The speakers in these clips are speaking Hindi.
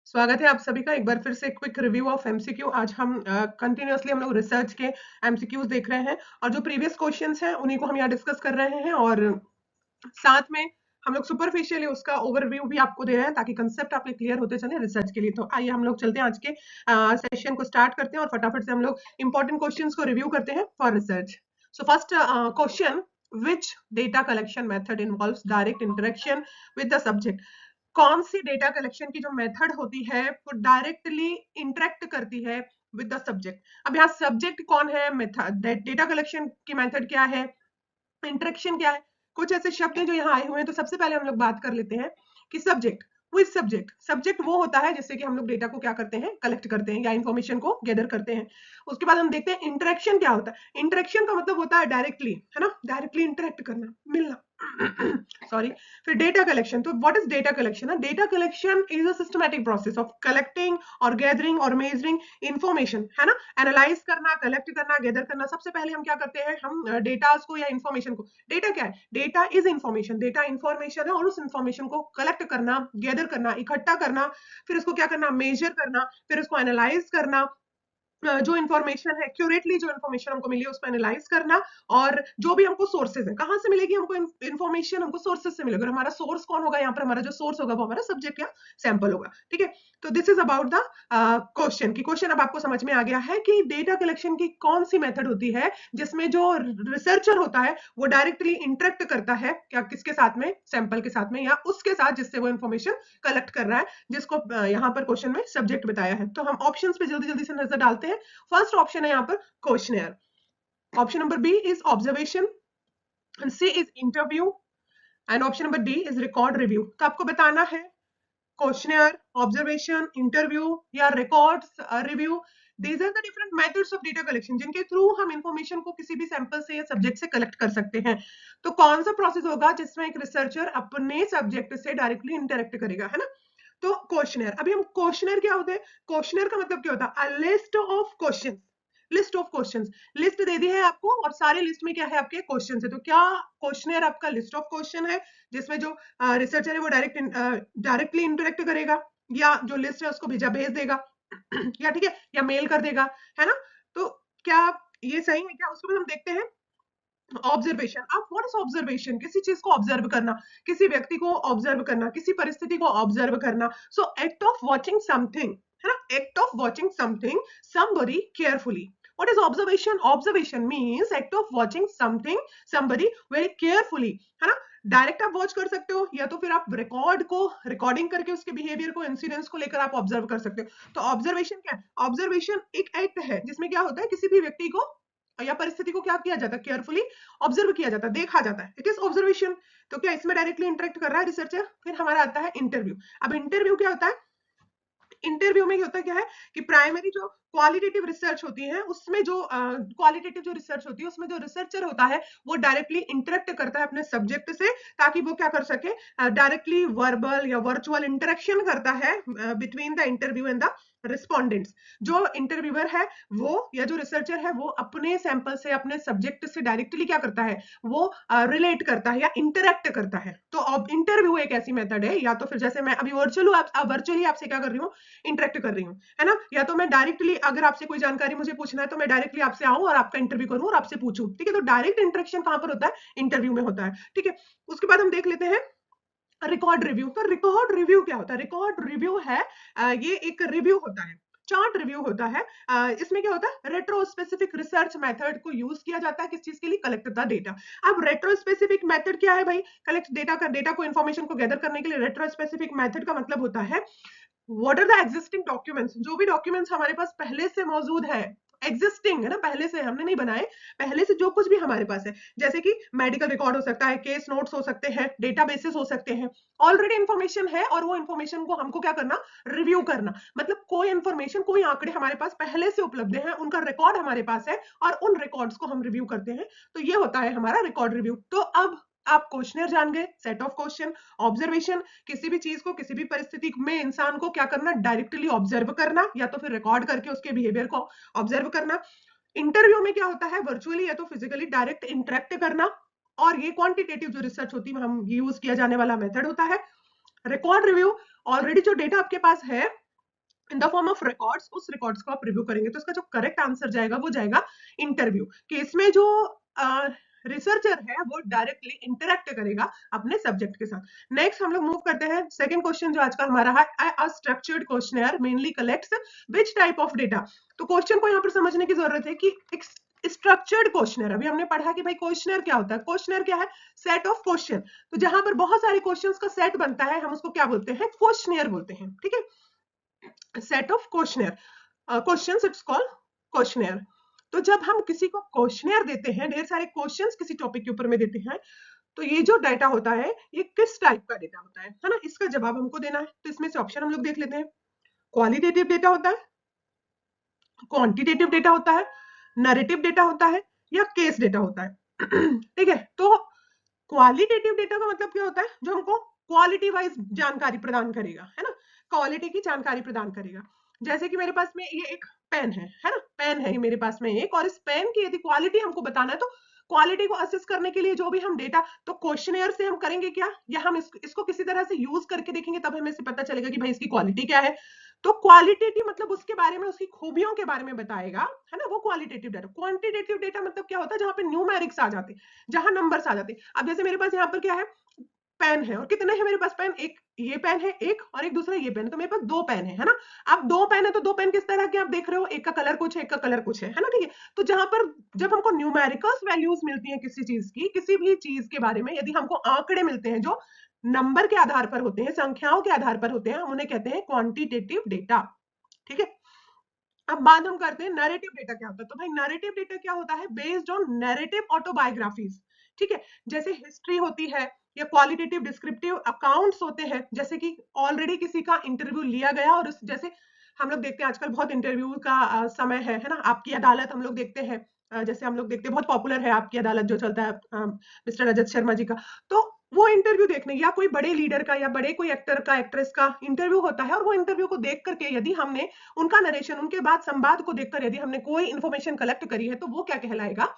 स्वागत है आप सभी का एक बार फिर से क्विक रिव्यू ऑफ एमसीक्यू। आज हम कंटिन्यूअसली हम लोग रिसर्च के एमसीक्यूज देख रहे हैं और जो प्रीवियस क्वेश्चंस हैं उन्हीं को हम यहाँ डिस्कस कर रहे हैं और साथ में हम लोग सुपरफिशियली उसका ओवरव्यू भी आपको दे रहे हैं ताकि कंसेप्ट आपके क्लियर होते चले रिसर्च के लिए। तो आइए हम लोग चलते हैं, आज के सेशन को स्टार्ट करते हैं और फटाफट से हम लोग इंपॉर्टेंट क्वेश्चंस को रिव्यू करते हैं for research. So first question, which data collection method involves direct interaction with the subject? कौन सी डेटा कलेक्शन की जो मेथड होती है वो डायरेक्टली इंटरेक्ट करती है विद द सब्जेक्ट। अब यहाँ सब्जेक्ट कौन है, मेथड डेटा कलेक्शन की मेथड क्या है, इंटरेक्शन क्या है, कुछ ऐसे शब्द हैं जो यहाँ आए हुए हैं। तो सबसे पहले हम लोग बात कर लेते हैं कि सब्जेक्ट, वो सब्जेक्ट सब्जेक्ट वो होता है जिससे कि हम लोग डेटा को क्या करते हैं, कलेक्ट करते हैं या इंफॉर्मेशन को गैदर करते हैं। उसके बाद हम देखते हैं इंटरेक्शन क्या होता है। इंटरेक्शन का मतलब होता है डायरेक्टली, है ना, डायरेक्टली इंटरेक्ट करना, मिलना सॉरी। फिर डेटा कलेक्शन, तो what is data collection? Data collection is a systematic process of collecting और गैदरिंग और मेजरिंग इंफॉर्मेशन, है ना, एनालाइज करना, कलेक्ट करना, गैदर करना। सबसे पहले हम क्या करते हैं, हम डेटा को या इंफॉर्मेशन को, डेटा क्या है, data is information, data information है और उस इंफॉर्मेशन को कलेक्ट करना, गैदर करना, इकट्ठा करना, फिर उसको क्या करना, मेजर करना, फिर उसको एनालाइज करना, जो इन्फॉर्मेशन है एक्यूरेटली, जो इन्फॉर्मेशन हमको मिली उसको एनालाइज करना, और जो भी हमको सोर्सेज है, कहां से मिलेगी हमको इन्फॉर्मेशन, हमको सोर्सेज से मिलेगा। हमारा सोर्स कौन होगा, यहाँ पर हमारा जो सोर्स होगा वो हमारा सब्जेक्ट या सैंपल होगा। ठीक है, तो this is about the question की क्वेश्चन। अब आपको समझ में आ गया है कि डेटा कलेक्शन की कौन सी मेथड होती है जिसमें जो रिसर्चर होता है वो डायरेक्टली इंटरेक्ट करता है, क्या किसके साथ में, सैंपल के साथ में या उसके साथ जिससे वो इन्फॉर्मेशन कलेक्ट कर रहा है, जिसको यहाँ पर क्वेश्चन में सब्जेक्ट बताया है। तो हम ऑप्शंस पे जल्दी जल्दी से नजर डालते हैं। फर्स्ट ऑप्शन है यहाँ पर questionnaire, option number B is observation, C is interview and option number D is record review. तो आपको बताना है क्वेश्चनर, ऑब्जर्वेशन, इंटरव्यू या records review. These are the different methods of data collection जिनके थ्रू हम इंफॉर्मेशन को किसी भी सैंपल से या सब्जेक्ट से कलेक्ट कर सकते हैं। तो कौन सा प्रोसेस होगा जिसमें एक रिसर्चर अपने सब्जेक्ट से डायरेक्टली इंटरेक्ट करेगा, है ना। तो क्वेश्चनर, अभी हम क्वेश्चनर क्या होते हैं, क्वेश्चनर का मतलब क्या होता है, list of question, list of questions, list दे दी है आपको और सारे लिस्ट में क्या है, आपके क्वेश्चंस है। तो क्या क्वेश्चनर आपका लिस्ट ऑफ क्वेश्चन है जिसमें जो रिसर्चर है वो डायरेक्टली इंटरेक्ट करेगा, या जो लिस्ट है उसको भेज देगा या ठीक है, या मेल कर देगा, है ना। तो क्या ये सही है क्या, उसके बाद हम देखते हैं ऑब्जर्वेशन। अब व्हाट इज ऑब्जर्वेशन, किसी चीज को ऑब्जर्व करना, किसी व्यक्ति को ऑब्जर्व करना, किसी परिस्थिति को ऑब्जर्व करना। सो एक्ट ऑफ वॉचिंग समथिंग, है ना, act of watching something somebody carefully. What is observation? Observation means act of watching something somebody very carefully, है ना। डायरेक्ट आप वॉच कर सकते हो या तो फिर आप रिकॉर्ड को, रिकॉर्डिंग करके उसके बिहेवियर को, इंसिडेंट्स को लेकर आप ऑब्जर्व कर सकते हो। तो ऑब्जर्वेशन क्या है, ऑब्जर्वेशन एक एक्ट है जिसमें क्या होता है, किसी भी व्यक्ति को या परिस्थिति को क्या किया जाता है, केयरफुली ऑब्जर्व किया जाता है, देखा जाता है, इट इज ऑब्जर्वेशन। तो क्या इसमें डायरेक्टली इंटरेक्ट कर रहा है रिसर्चर। फिर हमारा आता है इंटरव्यू। अब इंटरव्यू क्या होता है, इंटरव्यू में होता क्या है कि प्राइमरी जो क्वालिटेटिव रिसर्च होती है उसमें जो क्वालिटेटिव जो रिसर्च होती है उसमें जो रिसर्चर होता है वो डायरेक्टली इंटरेक्ट करता है अपने सब्जेक्ट से, ताकि वो क्या कर सके, डायरेक्टली वर्बल या वर्चुअल इंटरेक्शन करता है between the interview and the respondents. जो इंटरव्यूअर है वो या जो रिसर्चर है वो अपने सैंपल से, अपने सब्जेक्ट से डायरेक्टली क्या करता है, वो रिलेट करता है या इंटरेक्ट करता है। तो अब इंटरव्यू एक ऐसी मेथड है, या तो फिर जैसे मैं अभी वर्चुअली आपसे क्या कर रही हूँ, इंटरेक्ट कर रही हूँ, है ना, या तो मैं डायरेक्टली अगर आपसे कोई जानकारी मुझे पूछना है तो मैं डायरेक्टली आपसे आऊं और आपका इंटरव्यू करूं और आपसे पूछूं। ठीक है, तो डायरेक्ट इंटरेक्शन कहां पर होता है, इंटरव्यू में होता है। ठीक है, उसके बाद हम देख लेते हैं रिकॉर्ड रिव्यू। तो रिकॉर्ड रिव्यू क्या होता है, रिकॉर्ड रिव्यू है ये एक रिव्यू होता है, चार्ट रिव्यू होता है। इसमें क्या होता है, रेट्रोस्पेसिफिक रिसर्च मेथड को यूज किया जाता है किस चीज के लिए, कलेक्ट द डेटा। अब रेट्रोस्पेसिफिक मेथड क्या है भाई, कलेक्ट डेटा का, डेटा को, इंफॉर्मेशन को गैदर करने के लिए रेट्रोस्पेसिफिक मेथड का मतलब होता है what are the existing documents, जो भी डॉक्यूमेंट्स हमारे पास पहले से मौजूद है, एग्जिस्टिंग है ना, पहले से हमने नहीं बनाए, पहले से जो कुछ भी हमारे पास है, जैसे कि मेडिकल रिकॉर्ड हो सकता है, केस नोट्स हो सकते हैं, डेटाबेसेस हो सकते हैं, ऑलरेडी इंफॉर्मेशन है और वो इंफॉर्मेशन को हमको क्या करना, रिव्यू करना। मतलब कोई इंफॉर्मेशन, कोई आंकड़े हमारे पास पहले से उपलब्ध हैं, उनका रिकॉर्ड हमारे पास है और उन रिकॉर्ड्स को हम रिव्यू करते हैं। तो ये होता है हमारा रिकॉर्ड रिव्यू। तो अब आप क्वेश्चनर जान गए, सेट ऑफ क्वेश्चन, ऑब्जर्वेशन, किसी भी चीज को, किसी भी परिस्थिति में इंसान को क्या करना, डायरेक्टली ऑब्जर्व करना या तो फिर रिकॉर्ड करके उसके बिहेवियर को ऑब्जर्व करना। इंटरव्यू में क्या होता है, वर्चुअली या तो फिजिकली डायरेक्ट इंटरेक्ट करना। और ये क्वांटिटेटिव जो रिसर्च होती है, हम यूज किया जाने वाला मेथड होता है। रिकॉर्ड रिव्यू, ऑलरेडी जो डेटा आपके पास है in the form of records, उस रिकॉर्ड्स को आप रिव्यू करेंगे। तो इसका जो करेक्ट आंसर जाएगा वो जाएगा इंटरव्यू, कि इसमें जो रिसर्चर है वो डायरेक्टली इंटरेक्ट करेगा अपने सब्जेक्ट के साथ। नेक्स्ट हम लोग मूव करते हैं सेकंड क्वेश्चन जो आज का हमारा है, a structured questionnaire mainly collects which type of data. तो क्वेश्चन को यहाँ पर समझने की जरूरत है कि स्ट्रक्चर्ड क्वेश्चनर, अभी हमने पढ़ा कि भाई क्वेश्चनर क्या होता है। क्वेश्चनर क्या है? Set of question. तो जहां पर बहुत सारे क्वेश्चंस का सेट बनता है हम उसको क्या बोलते हैं? क्वेश्चनर बोलते हैं। ठीक है, set of questionnaire, questions it's called questionnaire. तो जब हम किसी को क्वेश्चनर देते हैं, ढेर सारे क्वेश्चंस किसी टॉपिक के ऊपर में देते हैं, तो ये जो डाटा होता है ये किस टाइप का डेटा होता है ना, इसका जवाब हमको देना है। तो इसमें से ऑप्शन हम लोग देख लेते हैं। क्वालिटेटिव डेटा होता है, क्वांटिटेटिव डेटा होता है, नैरेटिव डेटा होता है, या केस डेटा होता है। ठीक है, तो क्वालिटेटिव डेटा का मतलब क्या होता है? जो हमको क्वालिटी वाइज जानकारी प्रदान करेगा, है ना, क्वालिटी की जानकारी प्रदान करेगा। जैसे कि मेरे पास में ये एक पेन है ना, पेन है ये मेरे पास में एक, और इस पेन की यदि क्वालिटी हमको बताना है तो क्वालिटी को असेस करने के लिए जो भी हम डेटा, तो क्वेश्चनर से हम करेंगे क्या, या हम इसको किसी तरह से यूज करके देखेंगे, तब हमें पता चलेगा कि भाई इसकी क्वालिटी क्या है। तो क्वालिटेटिव मतलब उसके बारे में, उसकी खूबियों के बारे में बताएगा, है ना, वो क्वालिटेटिव डेटा। क्वांटिटेटिव डेटा मतलब क्या होता है? जहां पे न्यूमेरिक्स आ जाते, जहां नंबर्स आ जाते। अब जैसे मेरे पास यहाँ पर क्या है, पेन है, और कितने हैं मेरे पास पेन? एक ये पेन है एक, और एक दूसरा ये पेन है, तो मेरे पास दो पेन है ना। अब दो पेन है तो दो पेन किस तरह के आप देख रहे हो, एक का कलर कुछ है, एक का कलर कुछ है ना। ठीक है, तो जहां पर जब हमको न्यूमेरिकल्स वैल्यूज मिलती हैं किसी चीज की, किसी भी चीज के बारे में, यदि हमको आंकड़े मिलते हैं जो नंबर के आधार पर होते हैं, संख्याओं के आधार पर होते हैं, हम उन्हें कहते हैं क्वांटिटेटिव डेटा। ठीक है, अब बात हम करते हैं नैरेटिव डेटा क्या होता है। तो भाई नैरेटिव डेटा क्या होता है? Based on narrative autobiographies. ठीक है, जैसे हिस्ट्री होती है, या क्वालिटेटिव डिस्क्रिप्टिव अकाउंट्स होते हैं, जैसे कि ऑलरेडी किसी का इंटरव्यू लिया गया, और जैसे हम लोग देखते हैं आजकल बहुत इंटरव्यू का समय है ना। आपकी अदालत हम लोग देखते हैं, जैसे हम लोग देखते हैं बहुत पॉपुलर है आपकी अदालत जो चलता है मिस्टर रजत शर्मा जी का। तो वो इंटरव्यू देखने, या कोई बड़े लीडर का, या बड़े कोई एक्टर का, एक्ट्रेस का इंटरव्यू होता है, और वो इंटरव्यू को देख करके यदि हमने उनका नरेशन, उनके बाद संवाद को देखकर यदि हमने कोई इंफॉर्मेशन कलेक्ट करी है, तो वो क्या कहलाएगा?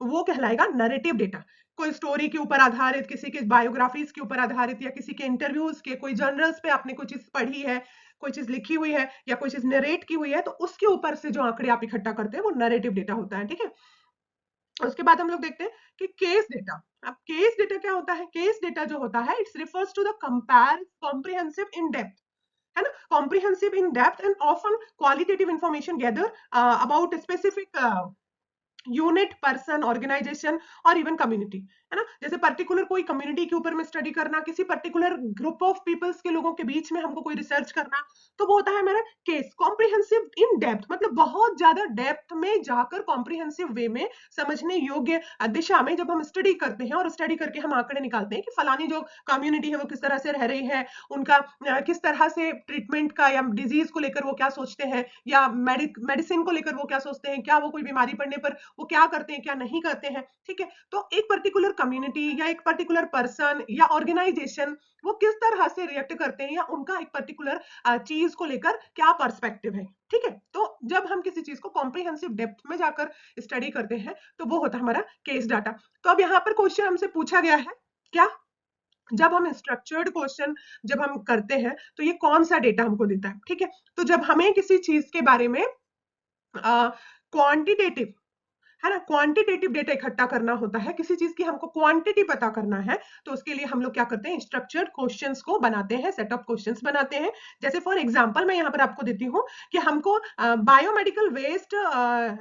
वो कहलाएगा नैरेटिव डेटा। कोई स्टोरी के ऊपर आधारित, किसी के बायोग्राफीज के ऊपर आधारित, या किसी के इंटरव्यूज के, कोई जर्नल्स पे आपने कोई चीज पढ़ी है, कोई चीज लिखी हुई है, या कोई चीज नरेट की हुई है, तो उसके ऊपर से जो आंकड़े आप इकट्ठा करते हैं वो नैरेटिव डेटा होता है। ठीक है, उसके बाद हम लोग देखते हैं कि केस डेटा। अब केस डेटा क्या होता है? केस डेटा जो होता है, it's refers to the compare comprehensive in depth, है ना, comprehensive in depth and often qualitative information gather about specific unit, person, organisation और इवन कम्युनिटी, है ना। जैसे पर्टिकुलर कोई कम्युनिटी के ऊपर में स्टडी करना, किसी पर्टिकुलर ग्रुप ऑफ पीपल्स के लोगों के बीच में हमको कोई रिसर्च करना, तो वो होता है हमारा केस। कॉम्प्रिहेंसिव इन डेप्थ मतलब बहुत ज्यादा डेप्थ में जाकर कॉम्प्रिहेंसिव वे में समझने योग्य दिशा में जब हम स्टडी करते हैं, और स्टडी करके हम आंकड़े निकालते हैं कि फलानी जो कम्युनिटी है वो किस तरह से रह रही है, उनका किस तरह से ट्रीटमेंट का या डिजीज को लेकर वो क्या सोचते हैं, या मेडिसिन को लेकर वो क्या सोचते हैं, क्या वो कोई बीमारी पड़ने पर वो क्या करते हैं, क्या नहीं करते हैं। ठीक है, तो एक पर्टिकुलर कम्युनिटी, या एक पर्टिकुलर पर्सन, या ऑर्गेनाइजेशन वो किस तरह से रिएक्ट करते हैं, या उनका एक पर्टिकुलर चीज को लेकर क्या पर्सपेक्टिव है। ठीक है, तो जब हम किसी चीज को कॉम्प्रिहेंसिव डेप्थ में जाकर स्टडी करते हैं, तो वो होता है हमारा केस डाटा। तो अब यहाँ पर क्वेश्चन हमसे पूछा गया है क्या, जब हम स्ट्रक्चर्ड क्वेश्चन जब हम करते हैं तो ये कौन सा डेटा हमको देता है। ठीक है, तो जब हमें किसी चीज के बारे में क्वांटिटेटिव, है ना, क्वांटिटेटिव डेटा इकट्ठा करना होता है, किसी चीज की हमको क्वांटिटी पता करना है, तो उसके लिए हम लोग क्या करते हैं? स्ट्रक्चर्ड क्वेश्चंस को बनाते हैं, सेट ऑफ क्वेश्चंस बनाते हैं। जैसे फॉर एग्जांपल मैं यहाँ पर आपको देती हूँ कि हमको बायोमेडिकल वेस्ट,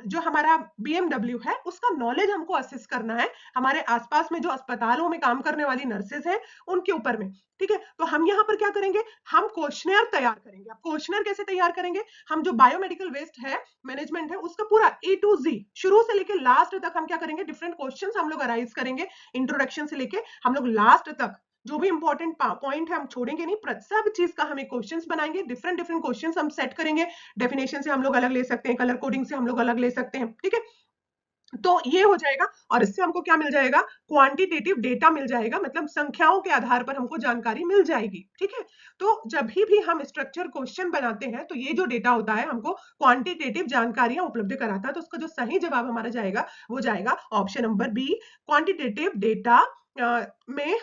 जो हमारा बीएमडब्ल्यू है, उसका नॉलेज हमको असेस करना है, हमारे आसपास में जो अस्पतालों में काम करने वाली नर्सेज हैं उनके ऊपर में। ठीक है, तो हम यहाँ पर क्या करेंगे? हम क्वेश्चनर तैयार करेंगे। अब क्वेश्चनर कैसे तैयार करेंगे? हम जो बायोमेडिकल वेस्ट है मैनेजमेंट है, उसका पूरा ए टू जी शुरू से लेके लास्ट तक हम क्या करेंगे? डिफरेंट क्वेश्चंस हम लोग अराइज करेंगे, इंट्रोडक्शन से लेके हम लोग लास्ट तक जो भी इंपॉर्टेंट पॉइंट है हम छोड़ेंगे नहीं, सब चीज का हम एक क्वेश्चंस बनाएंगे, डिफरेंट डिफरेंट क्वेश्चंस हम सेट करेंगे। डेफिनेशन से हम लोग अलग ले सकते हैं, कलर कोडिंग से हम लोग अलग ले सकते हैं। ठीक है, तो ये हो जाएगा, और इससे हमको क्या मिल जाएगा? क्वांटिटेटिव डेटा मिल जाएगा, मतलब संख्याओं के आधार पर हमको जानकारी मिल जाएगी। ठीक है, तो जब भी हम स्ट्रक्चर क्वेश्चन बनाते हैं तो ये जो डेटा होता है हमको क्वांटिटेटिव जानकारियां उपलब्ध कराता है। तो उसका जो सही जवाब हमारा जाएगा वो जाएगा option number B, quantitative data में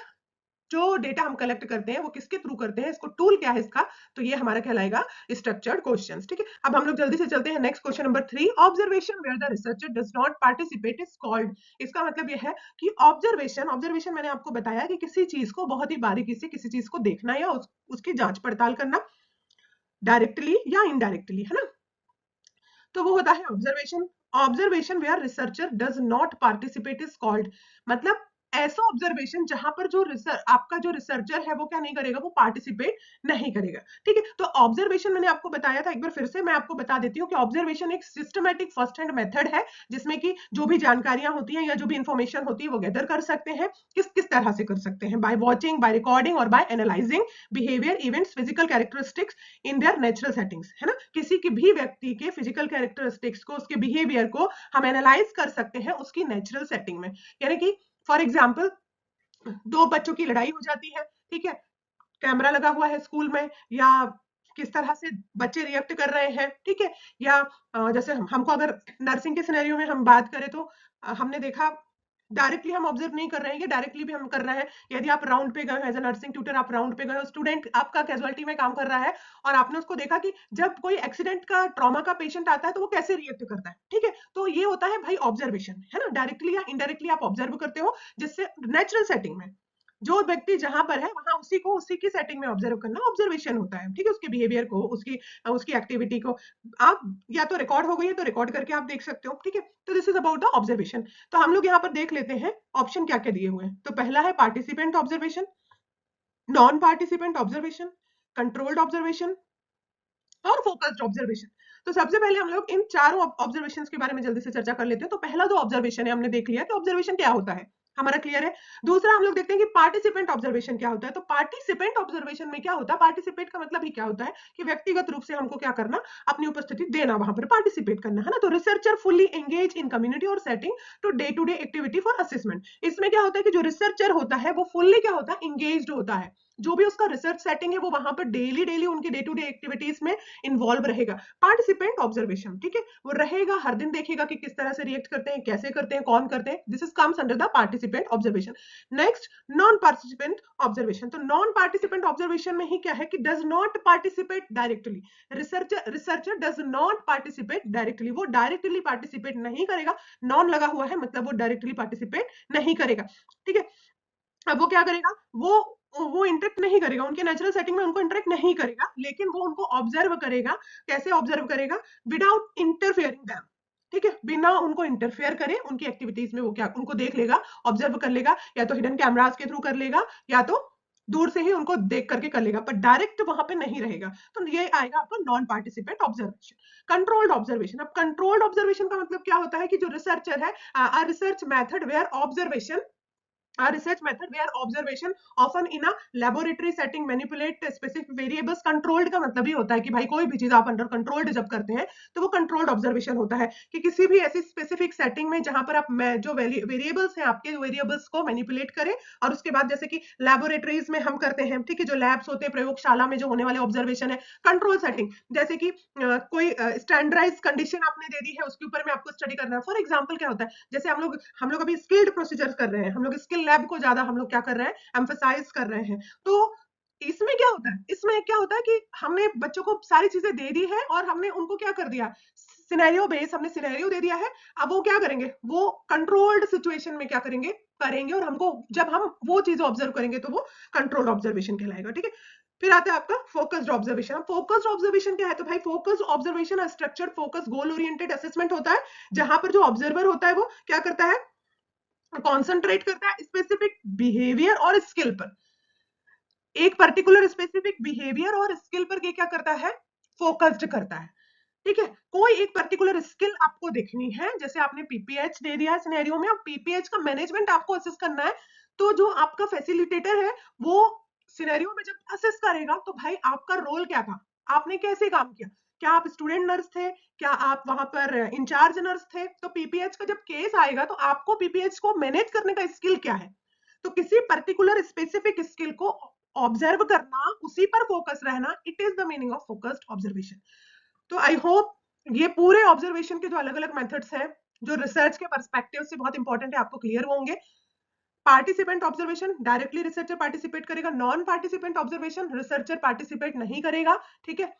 जो डेटा हम कलेक्ट करते हैं वो किसके थ्रू करते हैं, इसको टूल क्या है इसका, तो ये हमारा कहलाएगा स्ट्रक्चर्ड क्वेश्चंस। ठीक है, अब हम लोग जल्दी से चलते हैं next question number 3। Observation where the researcher does not participate is called. इसका मतलब ये है कि ऑब्जर्वेशन मैंने आपको बताया कि किसी चीज को बहुत ही बारीकी से किसी चीज को देखना या उसकी जांच पड़ताल करना, डायरेक्टली या इनडायरेक्टली, है ना, तो वो होता है observation. Observation where researcher does not participate is called, मतलब ऐसा ऑब्जर्वेशन जहां पर जो आपका जो रिसर्चर है वो क्या नहीं करेगा, वो पार्टिसिपेट नहीं करेगा। ठीक है, तो ऑब्जर्वेशन मैंने आपको बताया था, एक बार फिर से मैं आपको बता देती हूँ कि ऑब्जर्वेशन एक सिस्टमैटिक फर्स्ट हैंड मेथड है जिसमें कि जो भी जानकारियां होती हैं या जो भी इंफॉर्मेशन होती है वो गैदर कर सकते हैं। किस किस तरह से कर सकते हैं, बाय वॉचिंग, बाय रिकॉर्डिंग और by analysing behaviour, events, physical characteristics in their natural settings, है ना, किसी की भी व्यक्ति के फिजिकल कैरेक्टरिस्टिक्स को, उसके बिहेवियर को हम एनालाइज कर सकते हैं उसकी नेचुरल सेटिंग में। यानी कि फॉर एग्जाम्पल दो बच्चों की लड़ाई हो जाती है, ठीक है, कैमरा लगा हुआ है स्कूल में, या किस तरह से बच्चे रिएक्ट कर रहे हैं, ठीक है, या जैसे हमको अगर नर्सिंग के सिनेरियो में हम बात करें तो हमने देखा डायरेक्टली हम ऑब्जर्व नहीं कर रहे हैं, ये डायरेक्टली भी हम कर रहे हैं। यदि आप राउंड पे गए हो एज ए नर्सिंग ट्यूटर, आप राउंड पे गए हो, स्टूडेंट आपका कैजुअलिटी में काम कर रहा है और आपने उसको देखा कि जब कोई एक्सीडेंट का ट्रॉमा का पेशेंट आता है तो वो कैसे रिएक्ट करता है, ठीक है, तो ये होता है भाई ऑब्जर्वेशन, है ना, डायरेक्टली या इनडायरेक्टली आप ऑब्जर्व करते हो, जिससे नेचुरल सेटिंग में जो व्यक्ति जहां पर है वहां उसी को उसी की सेटिंग में ऑब्जर्व करना ऑब्जर्वेशन होता है। ठीक है, उसके बिहेवियर को, उसकी उसकी एक्टिविटी को आप या तो रिकॉर्ड हो गई है तो रिकॉर्ड करके आप देख सकते हो। ठीक है, तो this is about the observation. तो हम लोग यहाँ पर देख लेते हैं ऑप्शन क्या क्या दिए हुए हैं। तो पहला है participant observation, non participant observation, controlled observation और फोकस्ड ऑब्जर्वेशन। तो सबसे पहले हम लोग इन चारों ऑब्जर्वेशंस के बारे में जल्दी से चर्चा कर लेते हैं। तो पहला जो ऑब्जर्वेशन है हमने देख लिया कि ऑब्जर्वेशन क्या होता है, हमारा क्लियर है। दूसरा हम लोग देखते हैं कि पार्टिसिपेंट ऑब्जर्वेशन क्या होता है। तो पार्टिसिपेंट ऑब्जर्वेशन में क्या होता है, पार्टिसिपेट का मतलब ही क्या होता है कि व्यक्तिगत रूप से हमको क्या करना, अपनी उपस्थिति देना, वहां पर पार्टिसिपेट करना, है ना। तो researcher fully engage in community और setting today activity for assessment. इसमें क्या होता है कि जो रिसर्चर होता है वो फुल्ली क्या होता है, एंगेज्ड होता है। जो भी उसका रिसर्च सेटिंग है वो वहां पर डेली उनकी डे एक्टिविटीज में इन्वॉल्व रहेगा। पार्टिसिपेंट ऑब्जर्वेशन, ठीक है, वो रहेगा, हर दिन देखेगा कि किस तरह से रिएक्ट करते हैं, कैसे करते हैं, कौन करते हैं। This is comes under the participant observation. Next, non participant observation. तो नॉन पार्टिसिपेंट ऑब्जर्वेशन में ही क्या है कि does not participate directly. Researcher does not participate directly, वो डायरेक्टली पार्टिसिपेट नहीं करेगा। नॉन लगा हुआ है मतलब वो डायरेक्टली पार्टिसिपेट नहीं करेगा। ठीक है, अब वो क्या करेगा, वो इंटरेक्ट नहीं करेगा, उनके नेचुरल सेटिंग में उनको इंटरेक्ट नहीं करेगा, लेकिन वो उनको ऑब्जर्व करेगा। कैसे ऑब्जर्व करेगा, विदाउट इंटरफेयरिंग देम। ठीक है, बिना उनको इंटरफेयर करे उनकी एक्टिविटीज में वो क्या उनको देख लेगा, ऑब्जर्व कर लेगा, या तो हिडन कैमरास के थ्रू कर लेगा या तो दूर से ही उनको देख करके कर लेगा, पर डायरेक्ट वहां पे नहीं रहेगा। तो ये आएगा आपका non participant observation. Controlled observation. अब कंट्रोल्ड ऑब्जर्वेशन का मतलब क्या होता है कि जो रिसर्चर है, research method where observation, a research method where observation often in a laboratory setting manipulate specific variables। controlled का मतलब ही होता है कि भाई कोई भी चीज आप अंडर कंट्रोल्ड जब करते हैं तो वो कंट्रोल्ड ऑब्जर्वेशन होता है, कि किसी भी ऐसी स्पेसिफिक सेटिंग में जहां पर आप जो वेरिएबल्स हैं आपके वेरिएबल्स को मैनिपुलेट करें, और उसके बाद जैसे कि लैबोरेटरीज में हम करते हैं, ठीक है, जो लैब्स होते हैं, प्रयोगशाला में जो होने वाले ऑब्जर्वेशन है। कंट्रोल सेटिंग, जैसे कि कोई स्टैंडर्डाइज कंडीशन आपने दे दी है, उसके ऊपर में आपको स्टडी करना है। फॉर एग्जाम्पल क्या होता है, जैसे हम लोग अभी स्किल्ड प्रोसीजर कर रहे हैं, हम लोग स्किल लैब को ज्यादा हम लोग क्या कर रहे हैं, एम्फसाइज कर रहे हैं। तो इसमें क्या होता है, इसमें क्या होता है कि हमने बच्चों को सारी चीजें दे दी है और हमने उनको क्या कर दिया, सिनेरियो बेस, हमने सिनेरियो दे दिया है। अब वो क्या करेंगे, वो कंट्रोल्ड सिचुएशन में क्या करेंगे और हमको जब हम वो चीज ऑब्जर्व करेंगे तो वो कंट्रोल्ड ऑब्जर्वेशन कहलाएगा। ठीक है, फिर आता है आपका फोकस्ड ऑब्जर्वेशन। फोकस्ड ऑब्जर्वेशन क्या है, तो भाई focused observation structured focus goal oriented assessment होता है, जहां पर जो ऑब्जर्वर होता है वो क्या करता है, कॉन्सेंट्रेट करता है स्पेसिफिक बिहेवियर और स्किल पर, एक पर्टिकुलर स्पेसिफिक बिहेवियर और स्किल पर क्या करता है, फोकस्ड करता है। ठीक है, कोई एक पर्टिकुलर स्किल आपको देखनी है, जैसे आपने पीपीएच दे दिया है सिनेरियो में, और पीपीएच का मैनेजमेंट आपको असेस करना है। तो जो आपका फैसिलिटेटर है वो सिनेरियो में जब असेस करेगा तो भाई आपका रोल क्या था, आपने कैसे काम किया, क्या आप स्टूडेंट नर्स थे, क्या आप वहां पर इंचार्ज नर्स थे। तो पीपीएच का जब केस आएगा तो आपको पीपीएच को मैनेज करने का स्किल क्या है, तो किसी पर्टिकुलर स्पेसिफिक स्किल को ऑब्जर्व करना, उसी पर फोकस रहना, it is the meaning of focused observation. तो आई होप ये पूरे ऑब्जर्वेशन के जो अलग अलग मेथड्स हैं जो रिसर्च के पर्सपेक्टिव से बहुत इंपॉर्टेंट है आपको क्लियर होंगे। Participant observation, directly researcher participate करेगा। Non participant observation, researcher participate नहीं करेगा, ठीक है,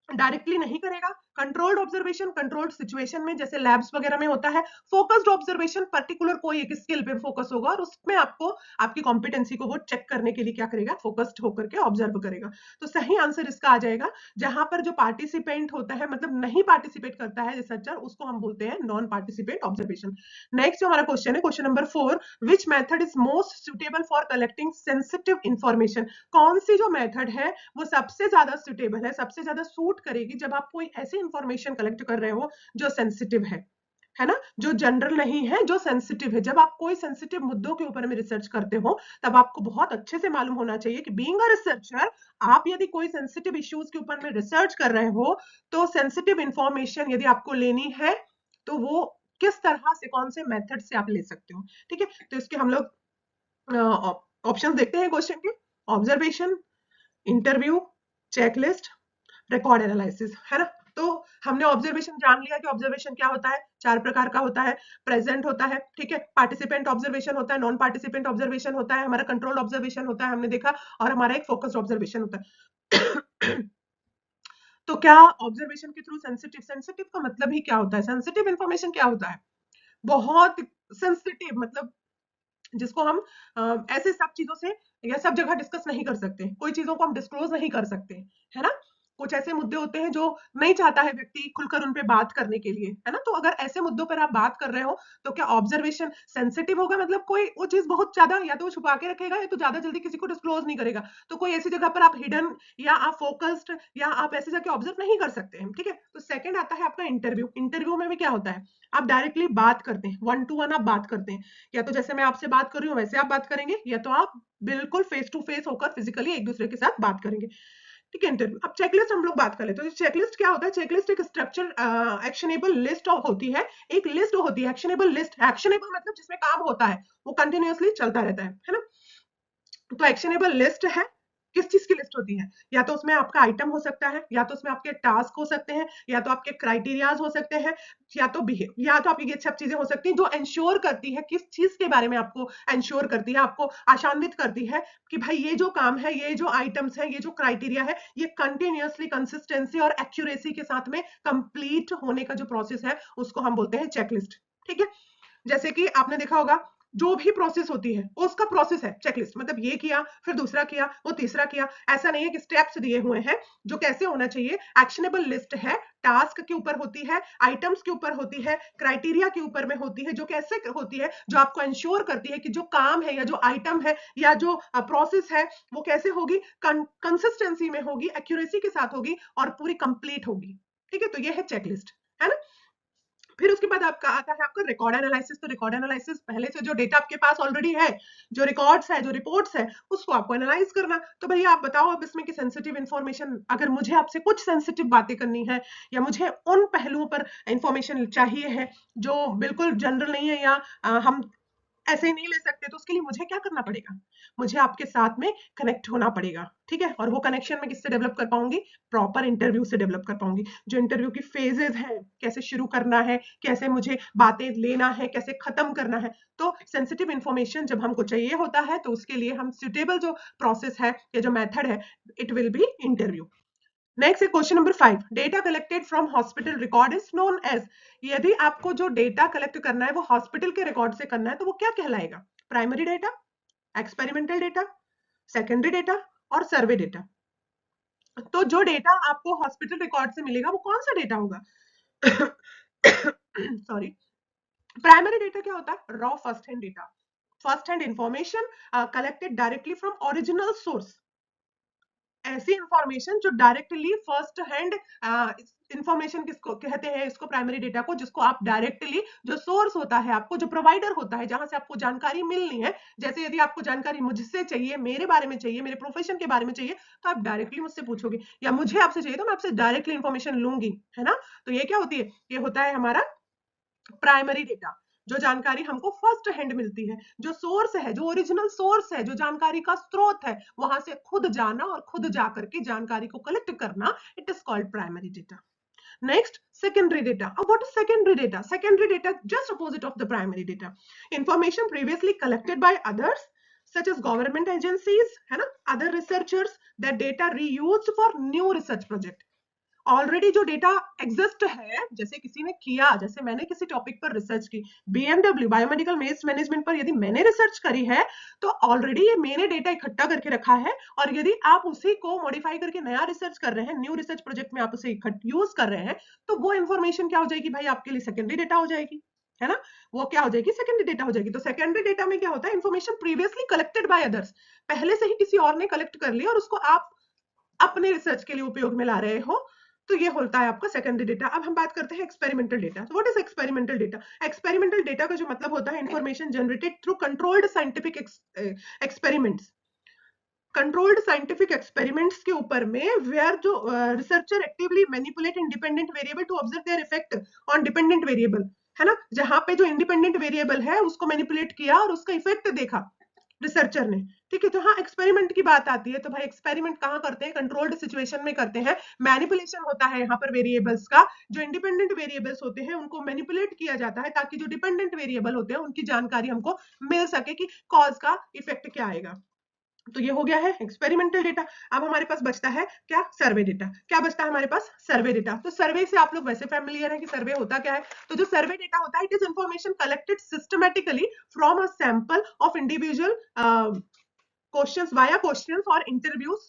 डायरेक्टली नहीं करेगा। कंट्रोल्ड ऑब्जर्वेशन, कंट्रोल्ड सिचुएशन में, जैसे लैब्स वगैरह में होता है। फोकस्ड ऑब्जर्वेशन, पर्टिकुलर कोई एक स्किल पे फोकस होगा और उसमें आपको आपकी कॉम्पिटेंसी को वो चेक करने के लिए क्या करेगा, फोकस्ड होकर के ऑब्जर्व करेगा। तो सही आंसर इसका आ जाएगा, जहां पर जो पार्टिसिपेंट होता है, मतलब नहीं पार्टिसिपेट करता है रिसर्चर, उसको हम बोलते हैं नॉन पार्टिसिपेंट ऑब्जर्वेशन। नेक्स्ट जो हमारा क्वेश्चन है, question number 4, which method is most suitable for collecting sensitive information. कौन सी जो मेथड है वो सबसे ज्यादा सुटेबल है, सबसे ज्यादा सूट करेगी जब आप कोई ऐसी इंफॉर्मेशन कलेक्ट कर रहे हो जो सेंसिटिव है ना, जो जनरल नहीं है, जो सेंसिटिव है। जब आप कोई सेंसिटिव मुद्दों के ऊपर में रिसर्च करते हो, तब आपको बहुत अच्छे से मालूम होना चाहिए कि बीइंग अ रिसर्चर, आप यदि कोई सेंसिटिव इश्यूज के ऊपर में रिसर्च कर रहे हो, तो सेंसिटिव इंफॉर्मेशन यदि आपको लेनी है, तो वो किस तरह से, कौन से मेथड से आप ले सकते हो, ठीक है। तो इसके हम लोग ऑप्शन देखते हैं क्वेश्चन के। Observation, interview, checklist, record analysis, है ना। तो हमने ऑब्जर्वेशन जान लिया कि ऑब्जर्वेशन क्या होता है, 4 प्रकार का होता है। प्रेजेंट होता है, ठीक है, पार्टिसिपेंट ऑब्जर्वेशन होता है, नॉन पार्टिसिपेंट ऑब्जर्वेशन होता है, हमारा कंट्रोल ऑब्जर्वेशन होता है, हमने देखा, और हमारा एक फोकस्ड ऑब्जर्वेशन होता है। तो क्या ऑब्जर्वेशन के थ्रू सेंसिटिव का मतलब ही क्या होता है, सेंसिटिव इंफॉर्मेशन क्या होता है, बहुत सेंसिटिव, मतलब जिसको हम ऐसे सब चीजों से या सब जगह डिस्कस नहीं कर सकते, कोई चीजों को हम डिस्क्लोज नहीं कर सकते, है ना। कुछ ऐसे मुद्दे होते हैं जो नहीं चाहता है व्यक्ति खुलकर उन पे बात करने के लिए, है ना। तो अगर ऐसे मुद्दों पर आप बात कर रहे हो, तो क्या ऑब्जर्वेशन सेंसिटिव होगा, मतलब कोई वो चीज बहुत ज्यादा या तो छुपा के रखेगा या तो ज्यादा जल्दी किसी को डिस्क्लोज नहीं करेगा। तो कोई ऐसी जगह पर आप हिडन या आप फोकस्ड या आप ऐसे जाके ऑब्जर्व नहीं कर सकते हैं, ठीक है। तो सेकंड आता है आपका इंटरव्यू। इंटरव्यू में भी क्या होता है, आप डायरेक्टली बात करते हैं, 1 to 1 आप बात करते हैं, या तो जैसे मैं आपसे बात कर रही हूँ वैसे आप बात करेंगे, या तो आप बिल्कुल फेस टू फेस होकर फिजिकली एक दूसरे के साथ बात करेंगे, ठीक है। इंटरव्यू। अब चेकलिस्ट हम लोग बात कर लेते हैं। तो चेकलिस्ट क्या होता है, चेकलिस्ट एक स्ट्रक्चर एक्शनेबल लिस्ट होती है, एक लिस्ट होती है, एक्शनेबल लिस्ट। एक्शनेबल मतलब जिसमें काम होता है, वो कंटिन्यूअसली चलता रहता है ना। तो एक्शनेबल लिस्ट है, किस चीज की लिस्ट होती है, या तो उसमें आपका आइटम हो सकता है, या तो उसमें आपके टास्क हो सकते हैं, या तो आपके क्राइटेरियाज हो सकते हैं, या तो बिहेव, या तो आपकी ये सब चीजें हो सकती हैं जो इंश्योर करती है, किस चीज के बारे में आपको इंश्योर करती है, आपको आशान्वित करती है कि भाई ये जो काम है, ये जो आइटम्स है, ये जो क्राइटेरिया है, ये कंटिन्यूअसली कंसिस्टेंसी और एक्यूरेसी के साथ में कंप्लीट होने का जो प्रोसेस है, उसको हम बोलते हैं चेकलिस्ट, ठीक है। जैसे कि आपने देखा होगा, जो भी प्रोसेस होती है उसका प्रोसेस है चेकलिस्ट, मतलब ये किया, फिर दूसरा किया, वो तीसरा किया, ऐसा नहीं है कि स्टेप्स दिए हुए हैं जो कैसे होना चाहिए। एक्शनेबल लिस्ट है, टास्क के ऊपर होती है, आइटम्स के ऊपर होती है, क्राइटेरिया के ऊपर में होती है, जो कैसे होती है, जो आपको इंश्योर करती है कि जो काम है या जो आइटम है या जो प्रोसेस है वो कैसे होगी, कंसिस्टेंसी में होगी, एक्यूरेसी के साथ होगी और पूरी कंप्लीट होगी, ठीक है। तो ये है चेकलिस्ट, है ना। फिर उसके बाद आपका आता है आपका रिकॉर्ड एनालिसिस। तो रिकॉर्ड एनालिसिस पहले से जो डेटा आपके पास ऑलरेडी है, जो रिकॉर्ड्स है, जो रिपोर्ट्स है, उसको आपको एनालाइज करना। तो भैया आप बताओ अब इसमें कि सेंसिटिव इंफॉर्मेशन, अगर मुझे आपसे कुछ सेंसिटिव बातें करनी है या मुझे उन पहलुओं पर इंफॉर्मेशन चाहिए है जो बिल्कुल जनरल नहीं है, या हम ऐसे ही नहीं ले सकते, तो उसके लिए मुझे क्या करना पड़ेगा, मुझे आपके साथ में कनेक्ट होना पड़ेगा, ठीक है। और वो कनेक्शन मैं किससे डेवलप कर पाऊंगी, प्रॉपर इंटरव्यू से डेवलप कर पाऊंगी। जो इंटरव्यू की फेजेस हैं, कैसे शुरू करना है, कैसे मुझे बातें लेना है, कैसे खत्म करना है। तो सेंसिटिव इंफॉर्मेशन जब हमको चाहिए होता है, तो उसके लिए हम सुटेबल जो प्रोसेस है या जो मेथड है, it will be interview. Next है question number 5, data collected from hospital record is known as. यदि आपको जो डेटा कलेक्ट करना है वो हॉस्पिटल के रिकॉर्ड से करना है, तो वो क्या कहलाएगा, primary data, experimental data, secondary data और सर्वे डेटा। तो जो डेटा आपको हॉस्पिटल रिकॉर्ड से मिलेगा वो कौन सा डेटा होगा? सॉरी। प्राइमरी डेटा क्या होता है, raw first hand data, first hand information collected directly from original source. ऐसी इंफॉर्मेशन जो डायरेक्टली फर्स्ट हैंड इंफॉर्मेशन किसको कहते हैं, इसको प्राइमरी डेटा को, जिसको आप डायरेक्टली, जो सोर्स होता है आपको, जो प्रोवाइडर होता है, जहां से आपको जानकारी मिलनी है। जैसे यदि आपको जानकारी मुझसे चाहिए, मेरे बारे में चाहिए, मेरे प्रोफेशन के बारे में चाहिए, तो आप डायरेक्टली मुझसे पूछोगे, या मुझे आपसे चाहिए तो मैं आपसे डायरेक्टली इंफॉर्मेशन लूंगी, है ना। तो ये क्या होती है, ये होता है हमारा प्राइमरी डेटा, जो जानकारी हमको फर्स्ट हैंड मिलती है, जो सोर्स है, जो ओरिजिनल सोर्स है, जो जानकारी का स्रोत है, वहां से खुद जाना और खुद जाकर के जानकारी को कलेक्ट करना, it is called primary data. Next, secondary data. What is secondary data? Secondary data just opposite of the primary data. Information previously collected by others such as government agencies, है ना, other researchers, that data reused for new research project. Already जो डेटा एग्जिस्ट है, जैसे किसी ने किया, जैसे मैंने किसी टॉपिक पर रिसर्च की, बीएमडब्ल्यू बायोमेडिकल वेस्ट मैनेजमेंट पर यदि मैंने रिसर्च करी है, तो ऑलरेडी ये मैंने डेटा इकट्ठा करके रखा है, और यदि आप उसी को मॉडिफाई करके नया रिसर्च कर रहे हैं, न्यू रिसर्च प्रोजेक्ट में आप उसे यूज कर रहे हैं, तो वो इन्फॉर्मेशन क्या हो जाएगी भाई, आपके लिए सेकेंडरी डेटा हो जाएगी, है ना, वो क्या हो जाएगी, सेकेंडरी डेटा हो जाएगी। तो सेकेंडरी डेटा में क्या होता है, information previously collected by others, पहले से ही किसी और ने कलेक्ट कर लिया और उसको आप अपने रिसर्च के लिए उपयोग में ला रहे हो, तो ये होता है आपका सेकेंडरी डेटा। अब हम बात करते हैं experimental data. What is experimental data? Experimental data का जो मतलब होता है, information generated through controlled scientific experiments, controlled scientific experiments के ऊपर में, वेयर जो researcher actively manipulate independent variable to observe their effect on dependent variable, है ना, जहां पे जो इंडिपेंडेंट वेरिएबल है उसको मैनिपुलेट किया और उसका इफेक्ट देखा रिसर्चर ने, ठीक है। तो हाँ, एक्सपेरिमेंट की बात आती है, तो भाई एक्सपेरिमेंट कहाँ करते हैं, कंट्रोल्ड सिचुएशन में करते हैं, मैनिपुलेशन होता है यहाँ पर वेरिएबल्स का, जो इंडिपेंडेंट वेरिएबल्स होते हैं उनको मैनिपुलेट किया जाता है ताकि जो डिपेंडेंट वेरिएबल होते हैं उनकी जानकारी हमको मिल सके कि कॉज का इफेक्ट क्या आएगा। तो ये हो गया है एक्सपेरिमेंटल डेटा। अब हमारे पास बचता है क्या, सर्वे डेटा। क्या बचता है हमारे पास, सर्वे डेटा। तो सर्वे से आप लोग वैसे फैमिलियर है कि सर्वे होता क्या है। तो जो सर्वे डेटा होता है, it is information collected systematically from a sample of individual questions via questions or interviews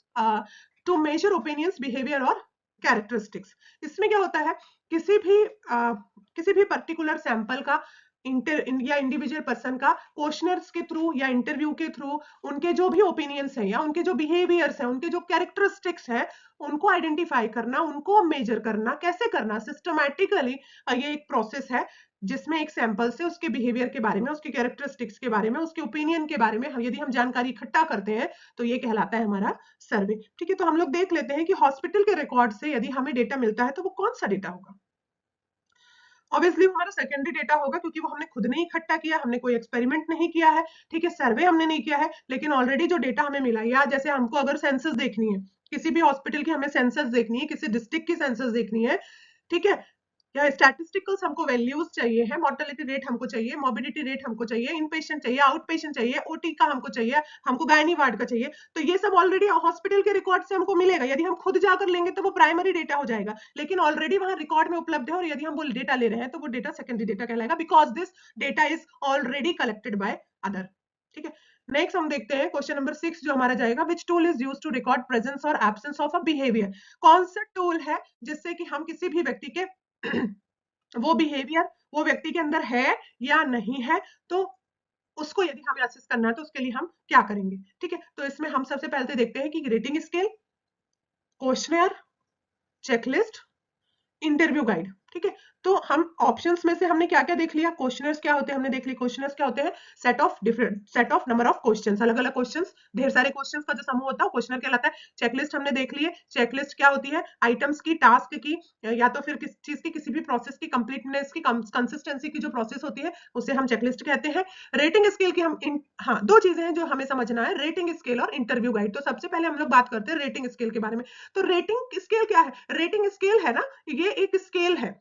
to measure opinions, behavior और characteristics। इसमें क्या होता है, किसी भी पर्टिकुलर सैंपल का या इंडिविजुअल पर्सन का क्वेश्चनर्स के थ्रू या इंटरव्यू के थ्रू उनके जो भी ओपिनियंस हैं या उनके जो बिहेवियर्स हैं, उनके जो कैरेक्टरिस्टिक्स हैं, उनको आइडेंटिफाई करना, उनको मेजर करना, कैसे करना, सिस्टमैटिकली। ये एक प्रोसेस है जिसमें एक सैंपल से उसके बिहेवियर के बारे में, उसके कैरेक्टरिस्टिक्स के बारे में, उसके ओपिनियन के बारे में यदि हम जानकारी इकट्ठा करते हैं तो ये कहलाता है हमारा सर्वे, ठीक है। तो हम लोग देख लेते हैं कि हॉस्पिटल के रिकॉर्ड से यदि हमें डेटा मिलता है तो वो कौन सा डेटा होगा। ऑब्वियसली हमारा सेकेंडरी डेटा होगा, क्योंकि वो हमने खुद नहीं इकट्ठा किया, हमने कोई एक्सपेरिमेंट नहीं किया है, ठीक है, सर्वे हमने नहीं किया है, लेकिन ऑलरेडी जो डेटा हमें मिला, या जैसे हमको अगर सेंसस देखनी है, किसी भी हॉस्पिटल की हमें सेंसस देखनी है, किसी डिस्ट्रिक्ट की सेंसस देखनी है, ठीक है, या स्टैटिस्टिकल्स हमको वैल्यूज चाहिए है, मोर्टेलिटी रेट हमको चाहिए, मोर्बिडिटी रेट हमको चाहिए, इन पेशेंट चाहिए, आउट पेशेंट चाहिए, ओटी का हमको चाहिए, हमको गायनी वार्ड का चाहिए, तो ये सब ऑलरेडी हॉस्पिटल के रिकॉर्ड से हमको मिलेगा। यदि हम खुद जाकर लेंगे तो वो प्राइमरी डेटा हो जाएगा, लेकिन ऑलरेडी वहां रिकॉर्ड में उपलब्ध है, और यदि हम वो डेटा ले रहे हैं तो वो डेटा सेकेंडरी डेटा कहलाएगा, because this data is already collected by other, ठीक है। नेक्स्ट हम देखते हैं क्वेश्चन नंबर 6 जो हमारा जाएगा, which tool is used to record presence और एब्सेंस ऑफ अ बिहेवियर। कौन सा टूल है जिससे कि हम किसी भी व्यक्ति के वो बिहेवियर वो व्यक्ति के अंदर है या नहीं है, तो उसको यदि हमें असेस करना है तो उसके लिए हम क्या करेंगे, ठीक है। तो इसमें हम सबसे पहले देखते हैं कि rating scale, questionnaire, checklist, interview guide, ठीक है। तो हम ऑप्शंस में से हमने क्या क्या देख लिया, क्वेश्चनर्स क्या होते हैं हमने देख लिया। क्वेश्चनर्स क्या होते हैं, set of number of questions, अलग अलग क्वेश्चंस, ढेर सारे क्वेश्चंस का जो समूह होता है क्वेश्चनर कहलाता है। चेकलिस्ट हमने देख लिए, चेकलिस्ट क्या होती है, आइटम्स की, टास्क की, या तो फिर किसी चीज की, किसी भी प्रोसेस की कंप्लीटनेस की, कंसिस्टेंसी की जो प्रोसेस होती है उसे हम चेकलिस्ट कहते हैं। रेटिंग स्केल की हम हाँ, दो चीजें हैं जो हमें समझना है, रेटिंग स्केल और इंटरव्यू गाइड। तो सबसे पहले हम लोग बात करते हैं रेटिंग स्केल के बारे में। तो रेटिंग स्केल क्या है, रेटिंग स्केल है ना, ये एक स्केल है,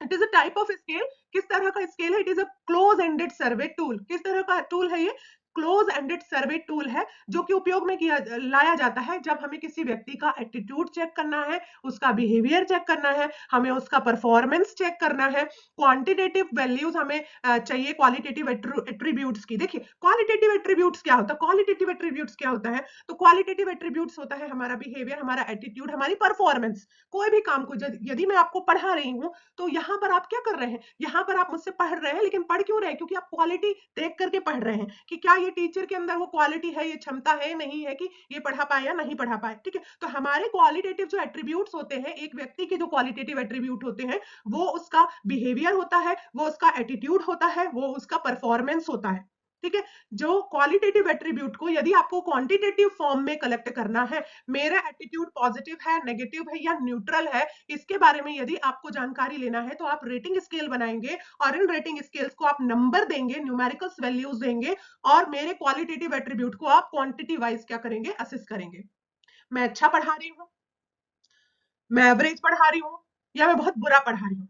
it is a type of scale. किस तरह का स्केल है, it is a close ended survey tool. किस तरह का टूल है ये, क्लोज एंडेड सर्वे टूल है, जो कि उपयोग में लाया जाता है जब हमें किसी व्यक्ति का एटीट्यूड चेक करना है, उसका बिहेवियर चेक करना है, हमें उसका परफॉर्मेंस चेक करना है, क्वांटिटेटिव वैल्यूज हमें चाहिए, क्वालिटेटिव एट्रीब्यूट्स की। देखिए क्वालिटेटिव एट्रीब्यूट्स क्या होता है, क्वालिटेटिव एट्रीब्यूट्स क्या होता है, तो क्वालिटेटिव एट्रीब्यूट्स होता है हमारा बिहेवियर, हमारा एटीट्यूड, हमारी परफॉर्मेंस। कोई भी काम को यदि मैं आपको पढ़ा रही हूँ तो यहाँ पर आप क्या कर रहे हैं, यहाँ पर आप मुझसे पढ़ रहे हैं, लेकिन पढ़ क्यों रहे हैं, क्योंकि आप क्वालिटी देख करके पढ़ रहे हैं कि क्या ये टीचर के अंदर वो क्वालिटी है, ये क्षमता है नहीं है कि ये पढ़ा पाए या नहीं पढ़ा पाए, ठीक है। तो हमारे क्वालिटेटिव जो एट्रीब्यूट्स होते हैं, एक व्यक्ति के जो क्वालिटेटिव एट्रीब्यूट होते हैं, वो उसका बिहेवियर होता है, वो उसका एटीट्यूड होता है, वो उसका परफॉर्मेंस होता है, ठीक है। जो क्वालिटेटिव एट्रीब्यूट को यदि आपको क्वांटिटेटिव फॉर्म में कलेक्ट करना है, मेरा एटीट्यूड पॉजिटिव है, नेगेटिव है या न्यूट्रल है, इसके बारे में यदि आपको जानकारी लेना है तो आप रेटिंग स्केल बनाएंगे, और इन रेटिंग स्केल्स को आप नंबर देंगे, न्यूमेरिकल्स वैल्यूज देंगे, और मेरे क्वालिटेटिव एट्रीब्यूट को आप क्वांटिटी वाइज क्या करेंगे, असेस करेंगे। मैं अच्छा पढ़ा रही हूँ, मैं एवरेज पढ़ा रही हूँ, या मैं बहुत बुरा पढ़ा रही हूँ।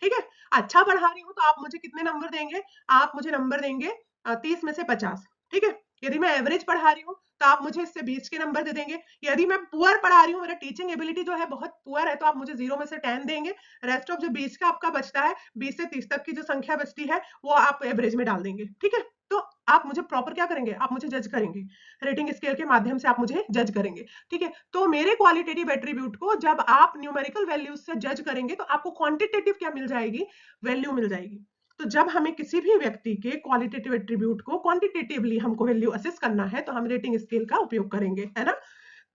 ठीक है, अच्छा पढ़ा रही हूँ तो आप मुझे कितने नंबर देंगे? आप मुझे नंबर देंगे 30 में से 50। ठीक है, यदि मैं एवरेज पढ़ा रही हूँ तो आप मुझे इससे 20 के नंबर दे देंगे। यदि मैं पुअर पढ़ा रही हूँ, मेरा टीचिंग एबिलिटी जो है बहुत पुअर है, तो आप मुझे 0 में से 10 देंगे। रेस्ट ऑफ जो 20 का आपका बचता है, 20 से 30 तक की जो संख्या बचती है वो आप एवरेज में डाल देंगे। ठीक है, तो आप मुझे प्रॉपर क्या करेंगे? आप मुझे जज करेंगे, रेटिंग स्केल के माध्यम से आप मुझे जज करेंगे। ठीक है, तो मेरे क्वालिटेटिव एट्रीब्यूट को जब आप न्यूमेरिकल वैल्यूज से जज करेंगे तो आपको क्वांटिटेटिव क्या मिल जाएगी? वैल्यू मिल जाएगी। तो जब हमें किसी भी व्यक्ति के क्वालिटेटिव एट्रीब्यूट को क्वांटिटेटिवली हमको वैल्यू असेस करना है तो हम रेटिंग स्केल का उपयोग करेंगे, है ना?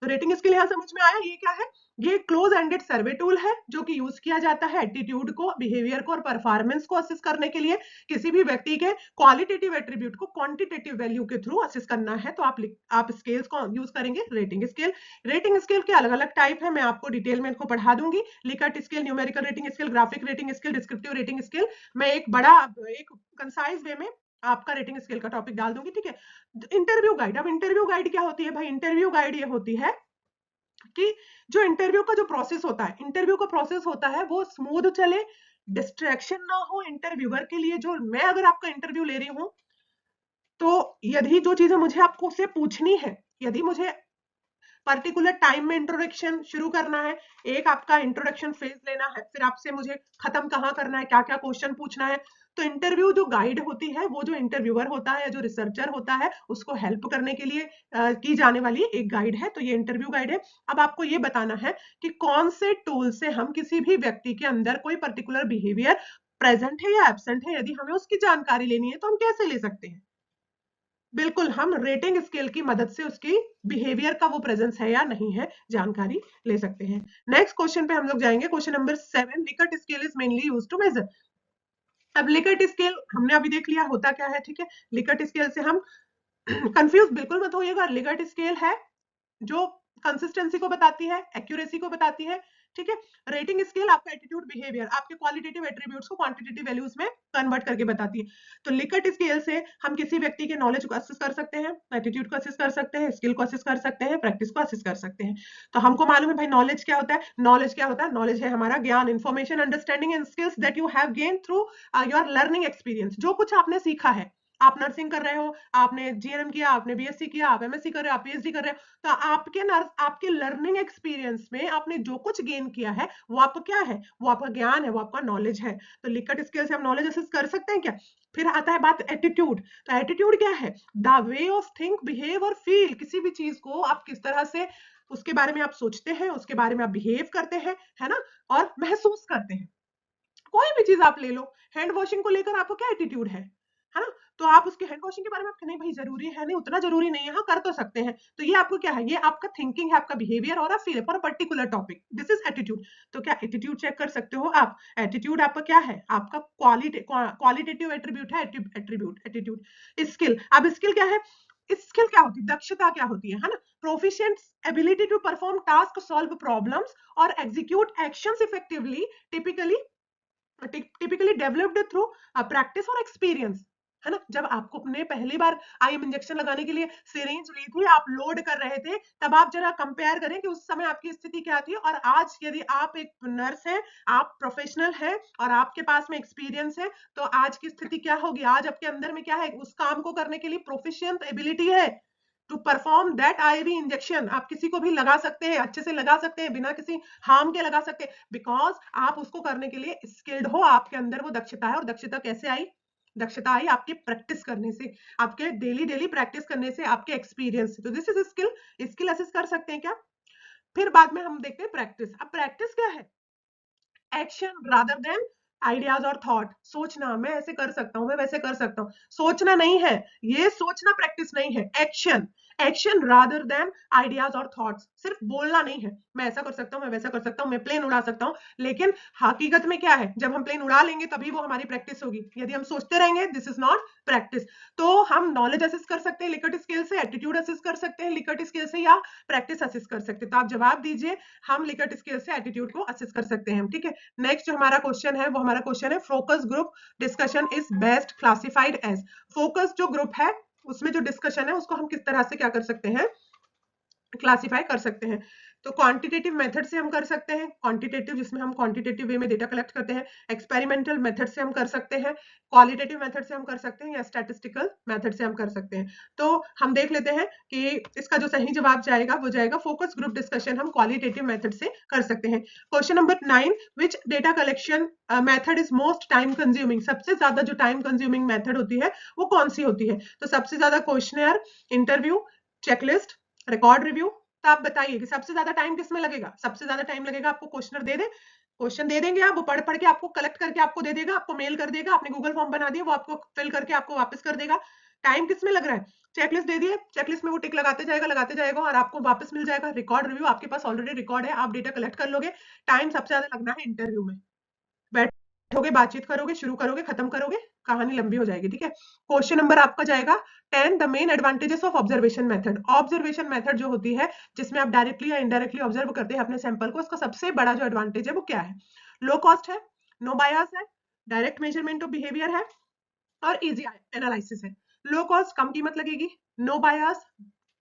तो रेटिंग स्केल यहां समझ में आया? ये क्या है? ये क्लोज एंडेड सर्वे टूल है जो कि यूज किया जाता है एटीट्यूड को, बिहेवियर को और परफॉर्मेंस को असेस करने के लिए। किसी भी व्यक्ति के क्वालिटेटिव एट्रीब्यूट को क्वांटिटेटिव वैल्यू के थ्रू असेस करना है तो आप स्केल्स को यूज करेंगे, रेटिंग स्केल। रेटिंग स्केल के अलग अलग टाइप है, मैं आपको डिटेल में इनको पढ़ा दूंगी। Likert scale, numerical rating scale, graphic rating scale, descriptive rating scale. मैं एक कंसाइज वे में आपका रेटिंग स्केल का टॉपिक डाल दूंगी। ठीक है, इंटरव्यू गाइड। अब इंटरव्यू गाइड क्या होती है भाई? इंटरव्यू गाइड ये होती है कि जो इंटरव्यू का जो प्रोसेस होता है, इंटरव्यू का प्रोसेस होता है वो स्मूथ चले, डिस्ट्रैक्शन ना हो इंटरव्यूअर के लिए। जो मैं अगर आपका इंटरव्यू ले रही हूं तो यदि जो चीजें मुझे आपको उससे पूछनी है, यदि मुझे पर्टिकुलर टाइम में इंट्रोडक्शन शुरू करना है, एक आपका इंट्रोडक्शन फेज लेना है, फिर आपसे मुझे खत्म कहाँ करना है, क्या क्या क्वेश्चन पूछना है, तो इंटरव्यू जो गाइड होती है वो जो इंटरव्यूअर होता है, जो रिसर्चर होता है, उसको हेल्प करने के लिए की जाने वाली एक गाइड है। तो ये इंटरव्यू गाइड है। अब आपको ये बताना है कि कौन से टूल से हम किसी भी व्यक्ति के अंदर कोई पर्टिकुलर बिहेवियर प्रेजेंट है या एब्सेंट है, यदि हमें उसकी जानकारी लेनी है तो हम कैसे ले सकते हैं? बिल्कुल, हम रेटिंग स्केल की मदद से उसकी बिहेवियर का वो प्रेजेंस है या नहीं है जानकारी ले सकते हैं। नेक्स्ट क्वेश्चन पे हम लोग जाएंगे, question number 7। Likert scale is mainly used to measure. अब लिकर्ट स्केल हमने अभी देख लिया होता क्या है। ठीक है, लिकर्ट स्केल से हम कंफ्यूज बिल्कुल मत होइएगा। लिकर्ट स्केल है जो कंसिस्टेंसी को बताती है, एक्यूरेसी को बताती है। ठीक है, रेटिंग स्केल आपका एटीट्यूड, बिहेवियर, आपके क्वालिटेटिव एट्रीब्यूट्स को क्वांटिटेटिव वैल्यूज में कन्वर्ट करके बताती है। तो लिकर्ट स्केल से हम किसी व्यक्ति के नॉलेज को असेस कर सकते हैं, एटीट्यूड को असेस कर सकते हैं, स्किल को असेस कर सकते हैं, प्रैक्टिस को असेस कर सकते हैं। तो हमको मालूम है भाई नॉलेज क्या होता है। नॉलेज क्या होता है? नॉलेज है हमारा ज्ञान, information, understanding and skills that you have gain through your learning experience. जो कुछ आपने सीखा है, आप नर्सिंग कर रहे हो, आपने जीएनएम किया, आपने बीएससी किया, आप एमएससी कर रहे हो, आप पीएचडी कर रहे हो, तो आपके लर्निंग एक्सपीरियंस में आपने जो कुछ गेन किया है वो आपका क्या है? वो आपका ज्ञान है, वो आपका नॉलेज है। तो लिकर्ट स्केल से हम नॉलेज असेस कर सकते हैं क्या? फिर आता है बात एटीट्यूड। तो एटीट्यूड क्या है? The way of think, behave और फील। किसी भी चीज को आप किस तरह से उसके बारे में आप सोचते हैं, उसके बारे में आप बिहेव करते हैं, है ना, और महसूस करते हैं। कोई भी चीज आप ले लो, हैंड वॉशिंग को लेकर आपको क्या एटीट्यूड है ना? तो आप उसके हैंड वॉशिंग के बारे में आप नहीं भाई जरूरी है, नहीं उतना जरूरी नहीं है, हाँ कर तो सकते हैं। तो ये आपको क्या है? ये आपका थिंकिंग है, आपका बिहेवियर और आप feel for a particular topic, this is attitude. तो क्या एटीट्यूड चेक कर सकते हो आप? एटीट्यूड आपका क्या है? आपका क्वालिटेटिव एट्रीब्यूट है, एट्रीब्यूट एटीट्यूड। स्किल, अब स्किल क्या है? स्किल क्या होती है? दक्षता क्या होती है ना? Proficient ability to perform task, solve problems और execute actions effectively, typically developed through practice और एक्सपीरियंस, है ना? जब आपको अपने पहली बार आईएम इंजेक्शन लगाने के लिए सिरिंज ली थी, आप लोड कर रहे थे, तब आप जरा कंपेयर करें कि उस समय आपकी स्थिति क्या थी और आज यदि आप एक नर्स हैं, आप प्रोफेशनल हैं और आपके पास में एक्सपीरियंस है, तो आज की स्थिति क्या होगी? आज आपके अंदर में क्या है? उस काम को करने के लिए प्रोफिशिएंट एबिलिटी है to perform that IV injection. आप किसी को भी लगा सकते हैं, अच्छे से लगा सकते हैं, बिना किसी हार्म के लगा सकते हैं, बिकॉज आप उसको करने के लिए स्किल्ड हो, आपके अंदर वो दक्षता है। और दक्षता कैसे आई? दक्षता आई आपकी प्रैक्टिस करने से, आपके डेली डेली प्रैक्टिस करने से, आपके एक्सपीरियंस से। तो this is skill. Skill assess कर सकते हैं क्या? फिर बाद में हम देखते हैं प्रैक्टिस। अब प्रैक्टिस क्या है? एक्शन रादर देन आइडियाज और थॉट। सोचना, मैं ऐसे कर सकता हूं, मैं वैसे कर सकता हूं, सोचना नहीं है। ये सोचना प्रैक्टिस नहीं है, action. Action rather than ideas और थॉट्स। सिर्फ बोलना नहीं है, मैं ऐसा कर सकता हूं, मैं वैसा कर सकता हूं, मैं प्लेन उड़ा सकता हूं, लेकिन हकीकत में क्या है? जब हम प्लेन उड़ा लेंगे तभी वो हमारी प्रैक्टिस होगी। यदि हम सोचते रहेंगे, दिस इज नॉट प्रैक्टिस। तो हम नॉलेज असेस कर सकते हैं लिकर्ट स्केल से, एटीट्यूड असेस कर सकते हैं लिकर्ट स्केल से, या प्रैक्टिस असेस कर सकते हैं। तो आप जवाब दीजिए, हम लिकर्ट स्केल से एटीट्यूड को असेस कर सकते हैं। ठीक है, नेक्स्ट जो हमारा क्वेश्चन है वो हमारा क्वेश्चन है, focus group discussion is best classified as. Focus जो ग्रुप है उसमें जो डिस्कशन है उसको हम किस तरह से क्या कर सकते हैं? क्लासिफाई कर सकते हैं। तो क्वांटिटेटिव मेथड से हम कर सकते हैं, क्वांटिटेटिव जिसमें हम क्वांटिटेटिव वे में डेटा कलेक्ट करते हैं, एक्सपेरिमेंटल मेथड से हम कर सकते हैं, क्वालिटेटिव मेथड से हम कर सकते हैं, या स्टैटिस्टिकल मेथड से हम कर सकते हैं। तो हम देख लेते हैं कि इसका जो सही जवाब जाएगा वो जाएगा फोकस ग्रुप डिस्कशन हम क्वालिटेटिव मेथड से कर सकते हैं। Question number 9, which data collection method is most time consuming, सबसे ज्यादा जो टाइम कंज्यूमिंग मेथड होती है वो कौन सी होती है? तो सबसे ज्यादा questionnaire, interview, checklist, record review. तो आप बताइए कि सबसे ज्यादा टाइम किसमें लगेगा? सबसे ज्यादा टाइम लगेगा, आपको क्वेश्चनर दे दे, क्वेश्चन दे देंगे आप, वो पढ़ पढ़ के आपको कलेक्ट करके आपको दे देगा, आपको मेल कर देगा, आपने गूगल फॉर्म बना दिया वो आपको फिल करके आपको वापस कर देगा। टाइम किसमें लग रहा है? चेकलिस्ट दे दिए, चेकलिस्ट में वो टिक लगाते जाएगा और आपको वापस मिल जाएगा। रिकॉर्ड रिव्यू, आपके पास ऑलरेडी रिकॉर्ड है, आप डेटा कलेक्ट कर लोगे। टाइम सबसे ज्यादा लगना है इंटरव्यू में, बैठोगे, बातचीत करोगे, शुरू करोगे, खत्म करोगे, कहानी लंबी हो जाएगी। ठीक है, क्वेश्चन नंबर आपका जाएगा 10, the main advantages of observation method. Observation method जो होती है जिसमें आप डायरेक्टली या इनडायरेक्टली ऑब्जर्व करते हैं अपने सैंपल को, उसका सबसे बड़ा जो एडवांटेज है वो क्या है? लो कॉस्ट है, नो बायस है, डायरेक्ट मेजरमेंट ऑफ बिहेवियर है, और इजी एनालिसिस है। लो कॉस्ट, कम कीमत लगेगी, नो बायस,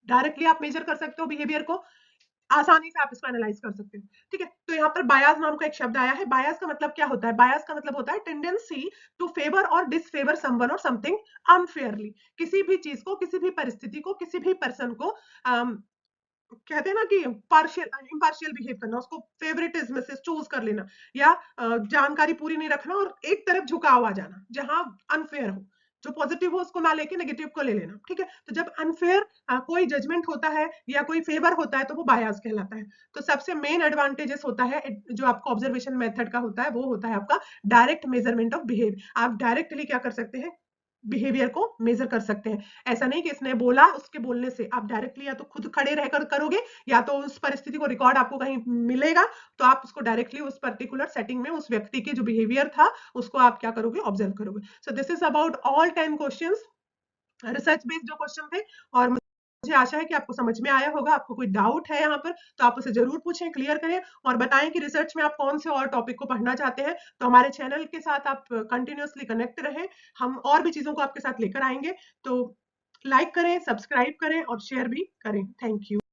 डायरेक्टली आप मेजर कर सकते हो बिहेवियर को, आसानी से आप इसको एनालाइज कर सकते हो। ठीक है, तो यहाँ पर बायस नाम का एक शब्द आया है। बायस का मतलब क्या होता है? बायस का मतलब होता है टेंडेंसी टू फेवर और डिसफेवर समवन और समथिंग अनफेयरली। किसी भी चीज को, किसी भी परिस्थिति को, किसी भी पर्सन को कहते हैं ना कि पार्शियल इम्पार्शियल बिहेव करना, उसको फेवरेटिज्म से चूज कर लेना, या जानकारी पूरी नहीं रखना और एक तरफ झुकाव आ जाना जहां अनफेयर हो, जो पॉजिटिव हो उसको ना लेके नेगेटिव को ले लेना। ठीक है, तो जब अनफेयर कोई जजमेंट होता है या कोई फेवर होता है तो वो बायस कहलाता है। तो सबसे मेन एडवांटेजेस होता है जो आपको ऑब्जर्वेशन मेथड का होता है वो होता है आपका डायरेक्ट मेजरमेंट ऑफ बिहेव। आप डायरेक्टली क्या कर सकते हैं? बिहेवियर को मेजर कर सकते हैं। ऐसा नहीं कि इसने बोला, उसके बोलने से आप डायरेक्टली या तो खुद खड़े रहकर करोगे, या तो उस परिस्थिति को रिकॉर्ड आपको कहीं मिलेगा तो आप उसको डायरेक्टली उस पर्टिकुलर सेटिंग में उस व्यक्ति के जो बिहेवियर था उसको आप क्या करोगे? ऑब्जर्व करोगे। So this is about all 10 questions, research based जो क्वेश्चन थे। और मुझे आशा है कि आपको समझ में आया होगा। आपको कोई डाउट है यहाँ पर तो आप उसे जरूर पूछें, क्लियर करें, और बताएं कि रिसर्च में आप कौन से और टॉपिक को पढ़ना चाहते हैं। तो हमारे चैनल के साथ आप कंटिन्यूअसली कनेक्ट रहें, हम और भी चीजों को आपके साथ लेकर आएंगे। तो लाइक करें, सब्सक्राइब करें और शेयर भी करें। Thank you.